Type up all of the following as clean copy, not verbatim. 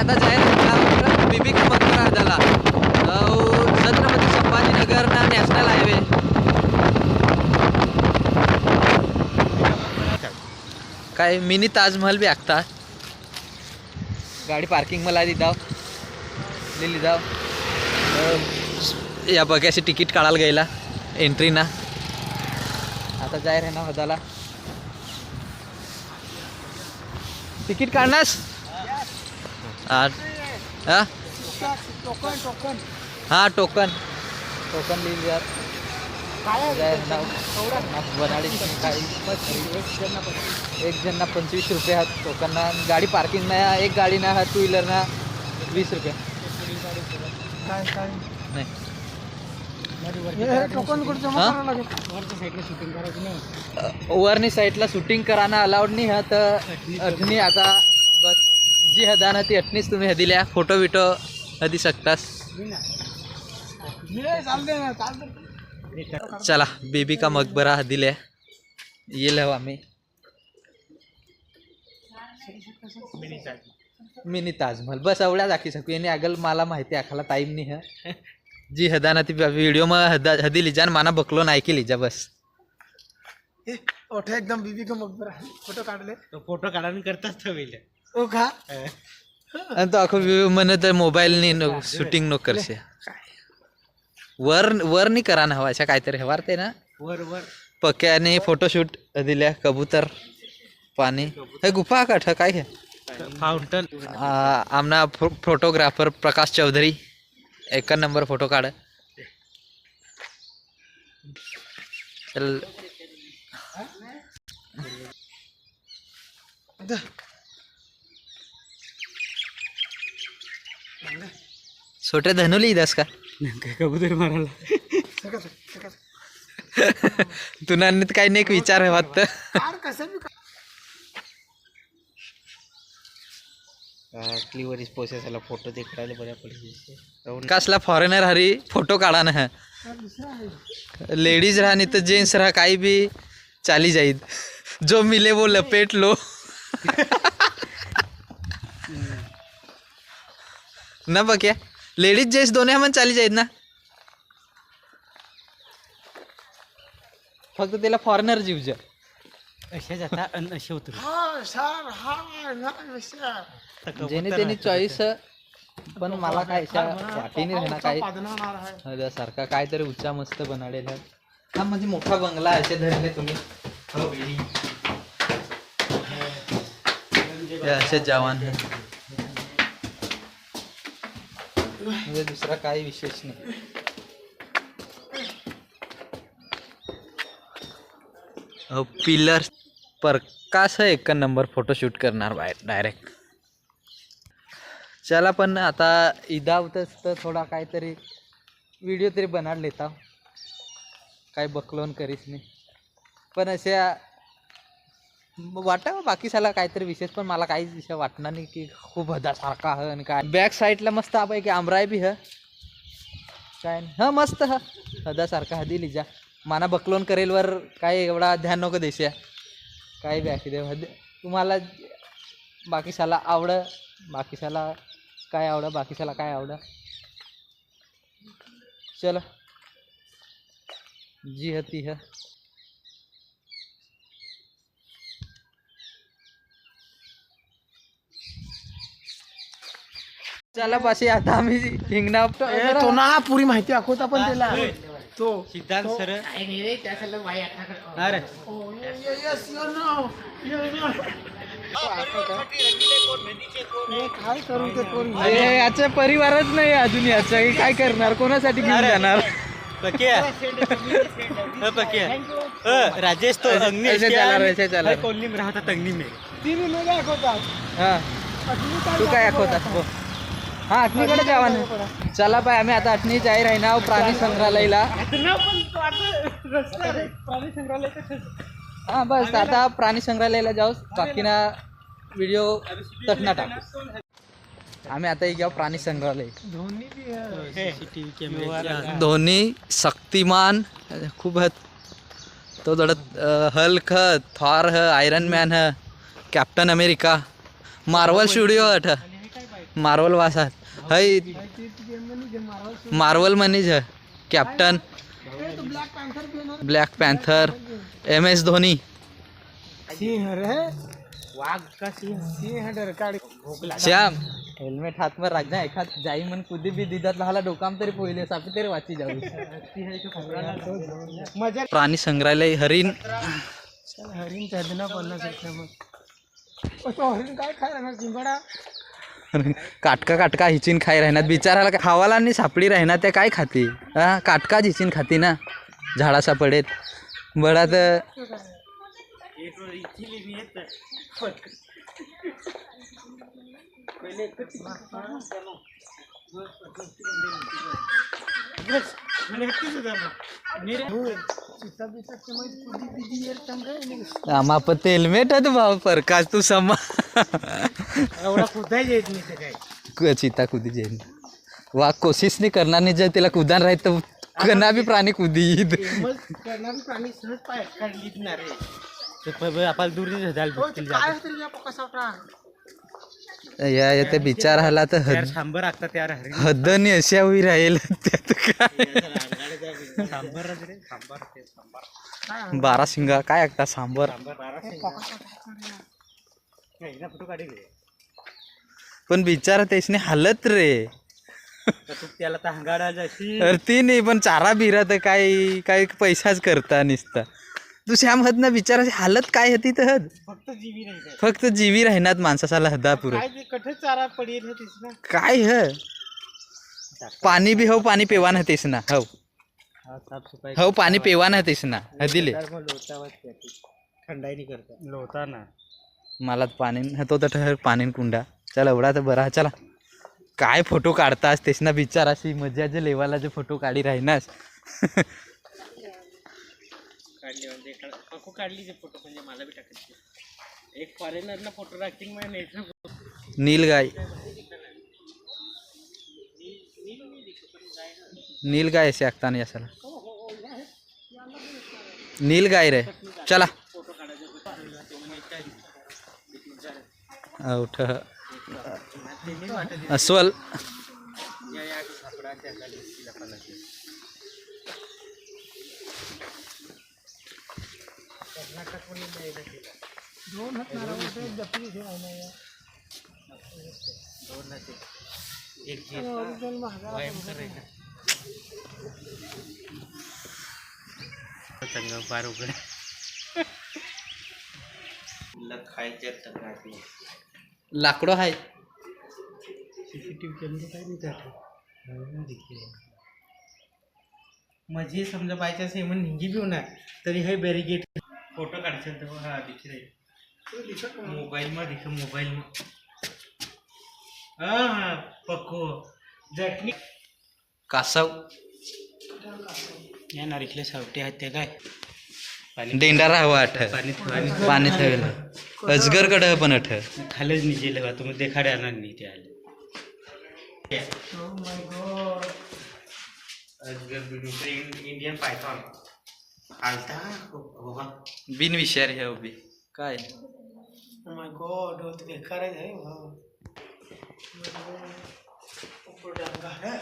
आता जाहीर बीबी का मकबरा झाला छत्रपती संभाजीनगर ना नॅशनल हायवे काय मिनी ताजमहल भी आखता गाडी पार्किंग मला दी जाव लिहिली जाव या बघ्याशी तिकीट काढायला गेला एंट्री ना आता जाहीर आहे ना हदाला तिकीट काढणास हाँ टोकन टोकन लिहिली यार बनाडी एक जण ना 25 रुपये हा टोकन ना गाडी पार्किंग ना एक गाडी ना हा 2 व्हीलर ना 20 रुपये नाही वरनी साईडला शूटिंग कराना अलाउड नाही हा तर अठनी आता बस जी हदा ना ती अठनीच तुम्ही हदिल्या फोटो विटो हदी शकतास चला बीबी का मकबरा हदिल्या येईल हवं आम्ही मिनी ताजमहल बस एवढ्या दाखी शकू याने अगल मला माहिती आखाला टाईम नाही हा जी हदा ना ती व्हिडिओ मग हदी लिजा माना बकलो नाही की लिजा बस ओठे एकदम बीबी का मकबरा फोटो काढले तो फोटो काढायला करताच ठेवले ओ का आणि तो आखो म्हणे तर मोबाईलनी शूटिंग नो करशे वर वर नाही करा ना हवा अशा काहीतरी हवार ते ना वर वर पक्याने फोटोशूट दिल्या कबूतर पाणी हे गुफा काठ काय हे फाउंटन आमना photographer Prakash Chaudhary 1 number photo काढ चल छोटे धनुली दस का कबूतर मारायला तुला काही नाही विचार आहे वाटतं क्लिवरीज पोसेसला फोटो देखायला बऱ्या पडते कसला फॉरेनर हरी फोटो काढा ना लेडीज रहा नहीं तो जेंट्स रहा काही भी चाली जाईद जो मिले वो लपेट लो ना बघ्या लेडीज जेंट्स दोन्ही मन चाली जाईद ना फक्त त्याला फॉरेनर जीवज अशा जाता आणि असे उतर जेने त्यांनी चॉईस पण मला काय वाटी नाही ना काही सारखा काहीतरी उच्चा मस्त बनाडेल हा म्हणजे मोठा बंगला असे धरले तुम्ही असे जवान है म्हणजे दुसरा काही विशेष नाही पिलर प्रकाश है 1 नंबर फोटोशूट करणार बाहेर डायरेक्ट चला पण आता ईदा होतच तर थोडा काहीतरी व्हिडिओ तरी बनाड लेता काय बकलोन करीस नाही पण अशा वाटा बाकी साला काहीतरी विशेष पण मला काहीच विषय वाटणार नाही की खूप हदासारखा ह आणि काय बॅक साईडला मस्त आपण की आमराय बी ह काय हा मस्त ह हदासारखा हदी लिजा माना बकलोन करेल वर काय एवढा ध्यान नको देशा काय बी आखी देव तुम्हाला बाकी साला आवड बाकी साला काय आवड बाकी साला काय आवड चला जी हती है चला पाशी आता आम्ही हिंगणा तो ना पुरी माहिती आखवता पण त्याला तो सिद्धांत सर अरे काय करू ते कोण याचा परिवारच नाही अजून याचा काय करणार कोणासाठी घेऊन जाणार राजेश तो ऐसे चला कोल्ली में राहता तंगनी में 3 लोक आखवतात हा तू काय आखवतात हा अटणीकडे जावा ना चला बाय आम्ही आता अटणी जाहीर आहे ना प्राणी संग्रहालयाला हा बस आता प्राणी संग्रहालयाला जाऊ बाकी ना व्हिडिओ तटना टाकू आम्ही आता एक प्राणी संग्रहालय धोनी शक्तिमान खूप तो दडत Hulk Thor Iron Man Captain America Marvel studio Marvel वासात हय मार्वल मनीज Captain Black Panther MS Dhoni सिंह रे वाघ का सिंह सिंह काढ श्याम हेल्मेट हाथ में रखना एखाद जाई मन कुदी भी दिदात लहाला डोकाम तरी पोहिले सापी तरी वाची जाऊ मजा प्राणी संग्रहालय हरिण चल हरिण चादना पडला सध्या मग तो हरिण काय खाय राहणार चिंबडा काटका काटका हिचीन खाई राहणार बिचाराला काय खावाला आणि सापडी राहणार त्या काय खाते हा काटका हिचीन खाते ना झाडासा पडेत बडा तर चिता बिता ते माहिती कुदी बिदी येर चांगलं आम्हा पण ते हेल्मेट आहे भाऊ प्रकाश तू समा एवढा कुदाय येत नाही ते काय चिता कुदी जाईल वा कोशिश नाही करणार नाही जर त्याला कुदान राहत तर कना बी प्राणी कुदीत मग करणारी प्राणी सहज पाय काढलीत ना रे आपल्याला दूर नाही झालं हो, ते काय तरी या कसा होता या येते बिचार हाला तर यार सांबर लागतात यार हरिण हद्दनी अशा होई राहील त्यात काय सांबर रे सांबर ते सांबर काय बारा शिंगा काय ऐकता सांबर फोटो काढी घे पण बिचारा त्याने हालत रे तू त्याला तर हंगाडा जाशी तर ती नाही पण चारा बिरा तर काही काही पैसाच करता निसता तू श्याम हद ना बिचाराची हालत काय होती तर हद फक्त जीवी नाही काय. फक्त जीवी राहणार माणसाला हदा पुरं काय ते कठे चारा पडेल होतीस ना काय ह पाणी बी हो पाणी पेवान हतेस ना हो साफसफाई हो पाणी पेवान हतेस ना दिले थंडाई नाही करता लोता ना मला पाणी तो तर ठर पाणी कुंडा चला एवढा तर बरा चला काय फोटो काढतास तेच ना बिचाराशी मजा जे लेवाला जे फोटो काढी राहिनास काढली म्हणजे काकू काढली जे फोटो म्हणजे मला बी टाकायचे एक फॉरेनरला फोटो राखीन मग नेचर नीलगाय नीलगाय असे आखताना असाला नीलगाय रे चला औठ अस्वल दोन हात नारळ जपली घे एक ओरिजिनल महागा तंग बार उघड खायच्या तंगात लाकडो आहे सीसीटीव्ही कॅमेरा काय नाही त्यात माझी समजा बाय चान्स हेमन हिंगी बी होणार तरी हे बॅरिगेट फोटो काढशाल तर हा दिख रे मोबाईल मा दिख मोबाईल मा हा हा पक्को जटनी कासव या नारिकले सावटे आहेत ते काय डेंडारा हवा अठ पाणी ठेवलं अजगर कड पण अठ खालीच निजेल हवा तुम्ही देखाडे आणणार नाही ते आले अजगर दुसरे इंडियन पायथॉन आलता बाबा बिन विषार हे उभी काय माय गॉड वो तो बेकार है वाह ऊपर डांगा है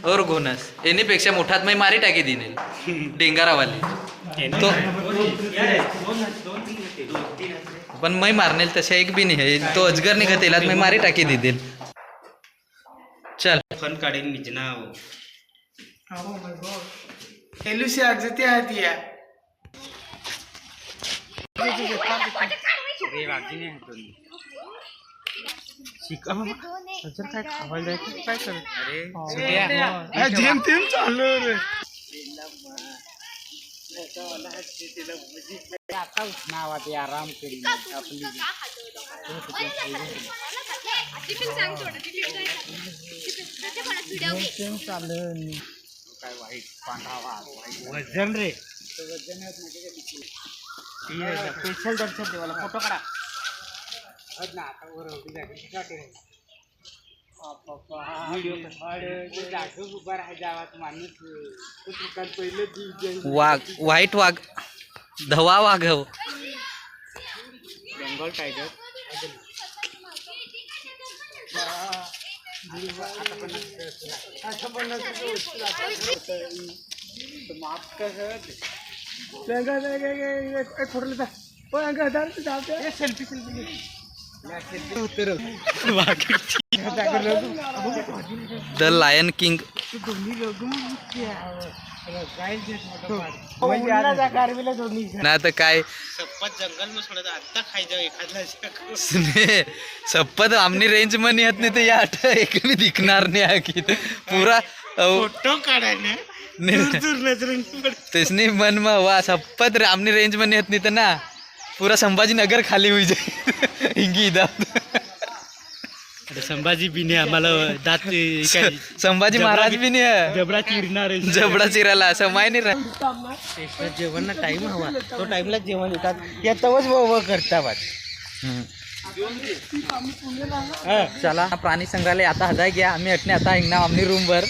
और घोनस यानीपेक्षा मोठात मी मारी टाकी दिनेल डेंगारावाली तो पण मै मारनेल तशा एक बी नाही है तो अजगर निघत तेलात मी मारी टाकी दिदेल चल फन काढेन निजना ओह माय गॉड एलुसी आजते आती है रे राजी नाही होतो शिका अजून काय खावायला जायचं काय करत अरे जेम तेम चालू रे नावात आराम करी आपली जेम चालू काय वाईट पांढरा वजन रे स्पेशल दर्शन देवाला फोटो काढा वाघ व्हाईट वाघ धवा वाघ हो बेंगॉल टायगर फोटो लेता सेल्फी द लायन किंग. नाही तर काय सप्पत जंगल में सोडा आता खाई जाओ एखादला सप्पत आमनी रेंज मध्ये येत नाही तर या एक मी दिखणार नाही आहे की पुरा फोटो काढायला दूर दूर नजरें तेच नाही मन मग वा सप्पत आमनी रेंज मध्ये येत नाही तर ना पुरा संभाजीनगर खाली होई जाईल हिंगी इदा संभाजी बिने आम्हाला दात संभाजी महाराज बी नाही जबडा चिरणार जबडा चिराला समाय नाही राहत. जेवणला टाइम हवा तो टाइमला जेवण येतात या तवच व करता चला प्राणी संग्रहालय आता हजाय गया आम्ही हटणे आता हिंगना आमनी रूम वर